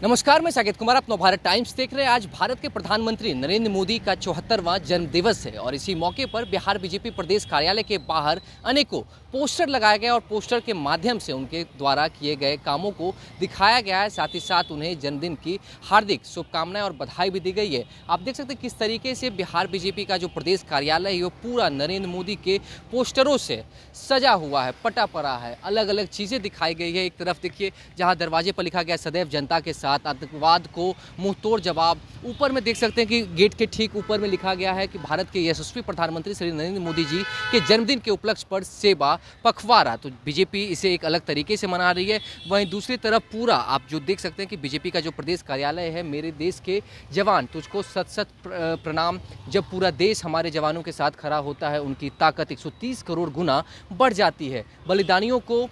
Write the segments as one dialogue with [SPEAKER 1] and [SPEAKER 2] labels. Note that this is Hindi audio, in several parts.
[SPEAKER 1] नमस्कार, मैं साकेत कुमार, आप नवभारत टाइम्स देख रहे हैं। आज भारत के प्रधानमंत्री नरेंद्र मोदी का 74वां जन्मदिवस है और इसी मौके पर बिहार बीजेपी प्रदेश कार्यालय के बाहर अनेकों पोस्टर लगाए गए और पोस्टर के माध्यम से उनके द्वारा किए गए कामों को दिखाया गया है। साथ ही साथ उन्हें जन्मदिन की हार्दिक शुभकामनाएं और बधाई भी दी गई है। आप देख सकते हैं किस तरीके से बिहार बीजेपी का जो प्रदेश कार्यालय है वो पूरा नरेंद्र मोदी के पोस्टरों से सजा हुआ है, पटा पड़ा है, अलग अलग चीज़ें दिखाई गई है। एक तरफ देखिए जहाँ दरवाजे पर लिखा गया सदैव जनता के साथ, आतंकवाद को मुंह तोड़ जवाब। ऊपर में देख सकते हैं कि गेट के ठीक ऊपर में लिखा गया है कि भारत के यशस्वी प्रधानमंत्री श्री नरेंद्र मोदी जी के जन्मदिन के उपलक्ष्य पर सेवा पखवाड़ा। तो बीजेपी इसे एक अलग तरीके से मना रही है। वहीं दूसरी तरफ पूरा आप जो देख सकते हैं कि बीजेपी का जो प्रदेश कार्यालय है, मेरे देश के जवान तुझको सत सत प्रणाम। जब पूरा देश हमारे जवानों के साथ खड़ा होता है, उनकी ताकत 130 करोड़ गुना बढ़ जाती है। बलिदानियों को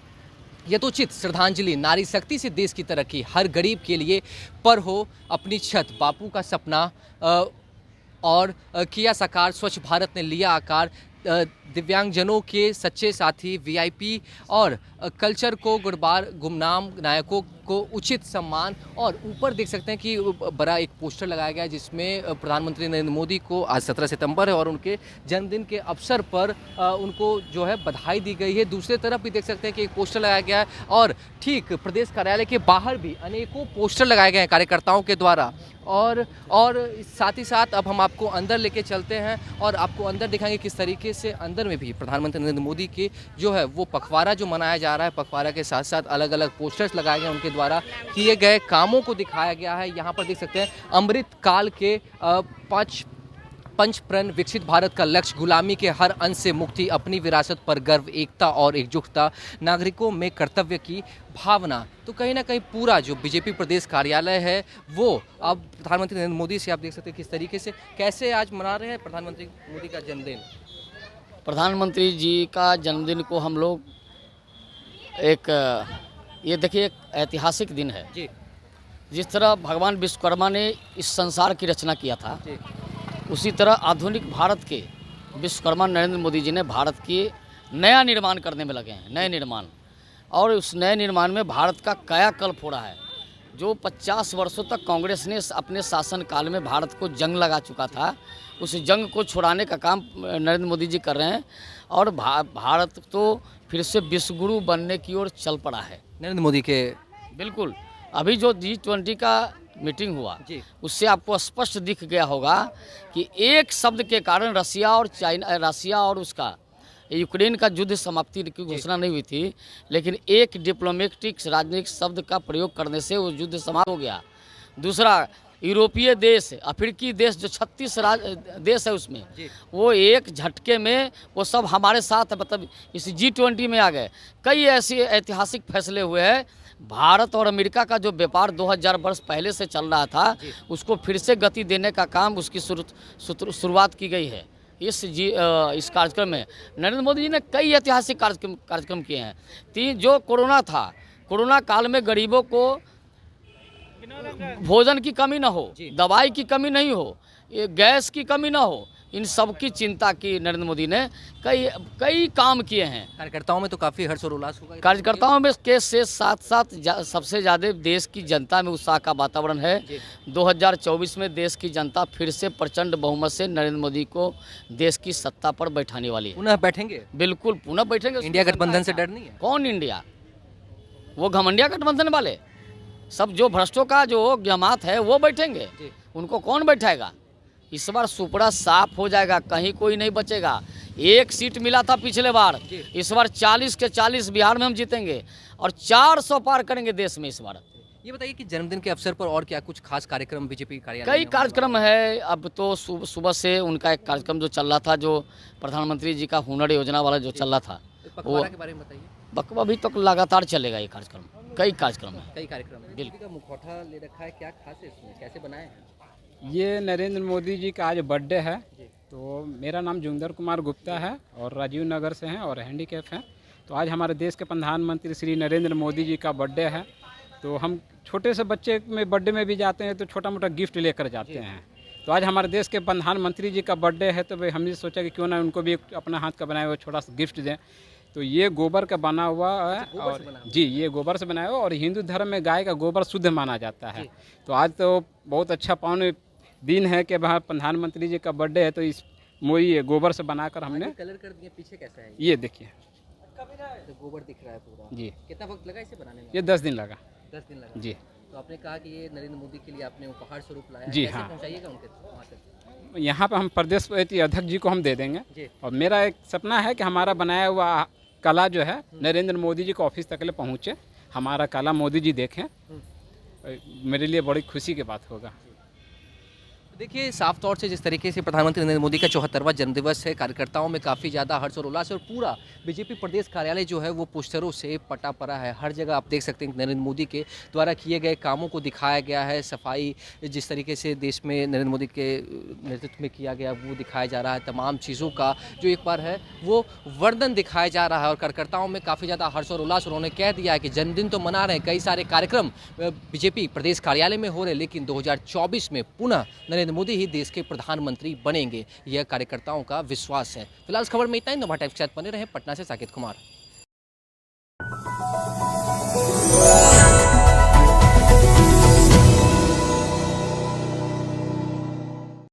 [SPEAKER 1] यथोचित श्रद्धांजलि, नारी शक्ति से देश की तरक्की, हर गरीब के लिए पर हो अपनी छत, बापू का सपना और किया साकार, स्वच्छ भारत ने लिया आकार, दिव्यांगजनों के सच्चे साथी, वीआईपी और कल्चर को गुमनाम नायकों को उचित सम्मान। और ऊपर देख सकते हैं कि बड़ा एक पोस्टर लगाया गया है जिसमें प्रधानमंत्री नरेंद्र मोदी को आज 17 सितंबर है और उनके जन्मदिन के अवसर पर उनको जो है बधाई दी गई है। दूसरी तरफ भी देख सकते हैं कि एक पोस्टर लगाया गया है और ठीक प्रदेश कार्यालय के बाहर भी अनेकों पोस्टर लगाए गए हैं कार्यकर्ताओं के द्वारा। और साथ ही साथ अब हम आपको अंदर लेके चलते हैं और आपको अंदर दिखाएंगे किस तरीके से अंदर में भी प्रधानमंत्री नरेंद्र मोदी के जो है वो पखवाड़ा जो मनाया जा रहा है। पखवाड़ा के साथ साथ अलग अलग पोस्टर्स लगाए गए, उनके द्वारा किए गए कामों को दिखाया गया है। यहाँ पर देख सकते हैं अमृत काल के पंच प्रण, विकसित भारत का लक्ष्य, गुलामी के हर अंश से मुक्ति, अपनी विरासत पर गर्व, एकता और एकजुटता, नागरिकों में कर्तव्य की भावना। तो कहीं ना कहीं पूरा जो बीजेपी प्रदेश कार्यालय है वो अब प्रधानमंत्री नरेंद्र मोदी से आप देख सकते हैं किस तरीके से कैसे आज मना रहे हैं प्रधानमंत्री मोदी का जन्मदिन।
[SPEAKER 2] प्रधानमंत्री जी का जन्मदिन को हम लोग ये देखिए एक ऐतिहासिक दिन है
[SPEAKER 1] जी।
[SPEAKER 2] जिस तरह भगवान विश्वकर्मा ने इस संसार की रचना किया था
[SPEAKER 1] जी।
[SPEAKER 2] उसी तरह आधुनिक भारत के विश्वकर्मा नरेंद्र मोदी जी ने भारत की नया निर्माण करने में लगे हैं, नए निर्माण। और उस नए निर्माण में भारत का कायाकल्प हो रहा है। जो 50 वर्षों तक कांग्रेस ने अपने शासनकाल में भारत को जंग लगा चुका था, उस जंग को छुड़ाने का काम नरेंद्र मोदी जी कर रहे हैं और भारत तो फिर से विश्वगुरु बनने की ओर चल पड़ा है
[SPEAKER 1] नरेंद्र मोदी के।
[SPEAKER 2] बिल्कुल। अभी जो G20 का मीटिंग हुआ
[SPEAKER 1] जी।
[SPEAKER 2] उससे आपको स्पष्ट दिख गया होगा कि एक शब्द के कारण रसिया और उसका यूक्रेन का युद्ध समाप्ति की घोषणा नहीं हुई थी, लेकिन एक डिप्लोमेटिक राजनीतिक शब्द का प्रयोग करने से वो युद्ध समाप्त हो गया। दूसरा, यूरोपीय देश, अफ्रीकी देश जो 36 देश है उसमें वो एक झटके में वो सब हमारे साथ, मतलब इस G20 में आ गए। कई ऐसे ऐतिहासिक फैसले हुए हैं। भारत और अमेरिका का जो व्यापार 2000 वर्ष पहले से चल रहा था उसको फिर से गति देने का काम, उसकी शुरुआत की गई है इस कार्यक्रम में। नरेंद्र मोदी जी ने कई ऐतिहासिक कार्यक्रम किए हैं। जो कोरोना था, कोरोना काल में गरीबों को भोजन की कमी ना हो, दवाई की कमी नहीं हो, गैस की कमी ना हो, इन सब की चिंता की नरेंद्र मोदी ने कई काम किए हैं।
[SPEAKER 1] कार्यकर्ताओं में तो काफ़ी हर्ष और उल्लास होगा।
[SPEAKER 2] कार्यकर्ताओं में के से साथ साथ सबसे ज़्यादा देश की जनता में उत्साह का वातावरण है। 2024 में देश की जनता फिर से प्रचंड बहुमत से नरेंद्र मोदी को देश की सत्ता पर बैठाने वाली है।
[SPEAKER 1] पुनः बैठेंगे?
[SPEAKER 2] बिल्कुल पुनः बैठेंगे।
[SPEAKER 1] इंडिया गठबंधन से डर नहीं है?
[SPEAKER 2] कौन इंडिया? वो घमंडिया गठबंधन वाले सब जो भ्रष्टों का जो जमात है वो बैठेंगे, उनको कौन बैठाएगा? इस बार सुपड़ा साफ हो जाएगा, कहीं कोई नहीं बचेगा। एक सीट मिला था पिछले बार, इस बार 40 के 40 बिहार में हम जीतेंगे और 400 पार करेंगे देश में इस बार।
[SPEAKER 1] ये बताइए कि जन्मदिन के अवसर पर और क्या कुछ खास कार्यक्रम बीजेपी कार्यालय?
[SPEAKER 2] कई कार्यक्रम है। अब तो सुबह से उनका एक कार्यक्रम जो चल रहा था, जो प्रधानमंत्री जी का हुनर योजना वाला जो चल रहा था,
[SPEAKER 1] वो के बारे में बताइए।
[SPEAKER 2] अभी तक लगातार चलेगा ये कार्यक्रम। कई कार्यक्रम है।
[SPEAKER 1] कई कार्यक्रम है। बिल्कुल। मुखौटा ले रखा है, क्या खास है इसमें, कैसे बनाए हैं?
[SPEAKER 3] ये नरेंद्र मोदी जी का आज बर्थडे है। तो मेरा नाम जोगिंदर कुमार गुप्ता है और राजीव नगर से हैं और हैंडीकैप हैं। तो आज हमारे देश के प्रधानमंत्री श्री नरेंद्र मोदी जी का बर्थडे है। तो हम छोटे से बच्चे में बर्थडे में भी जाते हैं तो छोटा मोटा गिफ्ट लेकर जाते हैं। तो आज हमारे देश के प्रधानमंत्री जी का बर्थडे है तो भाई हमने सोचा कि क्यों ना उनको भी अपना हाथ का बनाया हुआ छोटा सा गिफ्ट दें। तो ये गोबर का बना हुआ है
[SPEAKER 1] गोबर से
[SPEAKER 3] और
[SPEAKER 1] बना हुआ।
[SPEAKER 3] जी ये गोबर से बनाया हुआ और हिंदू धर्म में गाय का गोबर शुद्ध माना जाता है। तो आज तो बहुत अच्छा पावन दिन है कि वहाँ प्रधानमंत्री जी का बर्थडे है, तो इस ये गोबर से बनाकर हमने
[SPEAKER 1] कलर कर दिए, पीछे कैसा है
[SPEAKER 3] ये देखिए
[SPEAKER 1] तो गोबर दिख रहा है पूरा।
[SPEAKER 3] जी,
[SPEAKER 1] कितना वक्त लगा इसे बनाने में?
[SPEAKER 3] ये 10 दिन लगा
[SPEAKER 1] 10 दिन लगा।
[SPEAKER 3] जी।
[SPEAKER 1] तो आपने कहा कि ये नरेंद्र मोदी के लिए आपने उपहार स्वरूप लाया है।
[SPEAKER 3] जी,
[SPEAKER 1] कैसे
[SPEAKER 3] हाँ।
[SPEAKER 1] पहुंचाइएगा उनके वहाँ तक?
[SPEAKER 3] यहाँ पे हम प्रदेश अध्यक्ष जी को हम दे देंगे
[SPEAKER 1] जी।
[SPEAKER 3] और मेरा एक सपना है कि हमारा बनाया हुआ कला जो है नरेंद्र मोदी जी के ऑफिस तक ले पहुँचे, हमारा कला मोदी जी देखें, मेरे लिए बड़ी खुशी की बात होगा।
[SPEAKER 1] देखिए साफ तौर से जिस तरीके से प्रधानमंत्री नरेंद्र मोदी का 74वां जन्मदिवस है, कार्यकर्ताओं में काफ़ी ज़्यादा हर्ष और उल्लास है और पूरा बीजेपी प्रदेश कार्यालय जो है वो पोस्टरों से पटा पड़ा है। हर जगह आप देख सकते हैं कि नरेंद्र मोदी के द्वारा किए गए कामों को दिखाया गया है। सफाई जिस तरीके से देश में नरेंद्र मोदी के नेतृत्व में किया गया वो दिखाया जा रहा है। तमाम चीज़ों का जो एक बार है वो वर्णन दिखाया जा रहा है और कार्यकर्ताओं में काफ़ी ज़्यादा हर्ष और उल्लास। उन्होंने कह दिया है कि जन्मदिन तो मना रहे हैं, कई सारे कार्यक्रम बीजेपी प्रदेश कार्यालय में हो रहे, लेकिन 2024 में पुनः नरेंद्र मोदी ही देश के प्रधानमंत्री बनेंगे, यह कार्यकर्ताओं का विश्वास है। फिलहाल इस खबर में इतना ही। नोवा टाइम्स के साथ बने रहे पटना से साकेत कुमार।